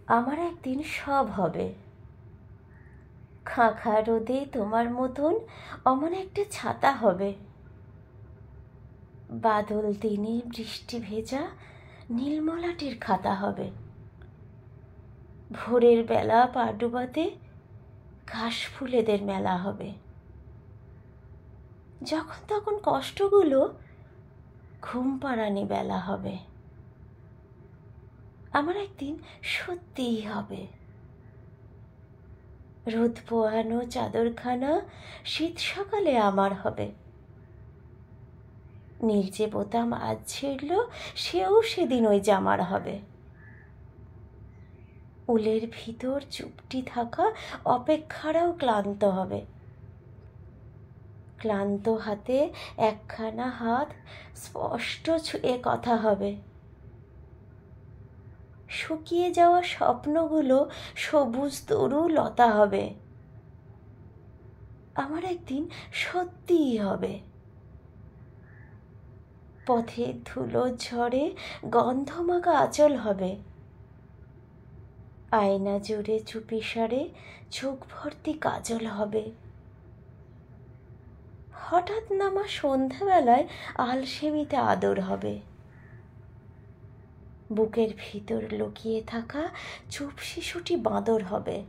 আমার একদিন সব হবে। খাঁ খাঁ রোদে তোমার মতন অমন একটা ছাতা হবে। বাদল দিনে বৃষ্টি ভেজা নীলমলাটের খাতা হবে। ভোরের বেলা পা ডুবাতে ঘাস ফুলেদের মেলা হবে। যখন তখন কষ্টগুলো ঘুম পাড়ানি বেলা হবে। আমার একদিন সত্যিই হবে। রোদ পোয়ানো চাদরখানা শীত সকালে আমার হবে। নীল যে বোতাম আজ ছিঁড়ল সেও সেদিন ওই জামার হবে। উলের ভিতর চুপটি থাকা অপেক্ষারাও ক্লান্ত হবে। ক্লান্ত হাতে একখানা হাত স্পষ্ট ছুঁয়ে কথা হবে। শুকিয়ে যাওয়া স্বপ্নগুলো সবুজ তরু লতা হবে। আমার একদিন সত্যিই হবে। পথের ধুলো ঝড়ে গন্ধমাখা আঁচল হবে। আয়না জুড়ে চুপিসারে চোখ ভর্তি কাজল হবে। হঠাৎ নামা সন্ধ্যাবেলায় আলসেমিতে আদর হবে। বুকের ভিতর লুকিয়ে থাকা চুপ শিশুটি বাঁদর হবে।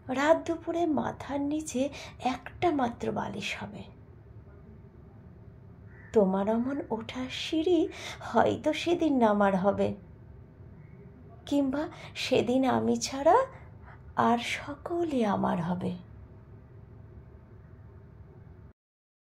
রাত দুপুরে মাথার নিচে একটা মাত্র বালিশ হবে। তোমার অমন ওঠার সিঁড়ি হয়তো সেদিন নামার হবে, কিংবা সেদিন আমি ছাড়া আর সকলে আমার হবে।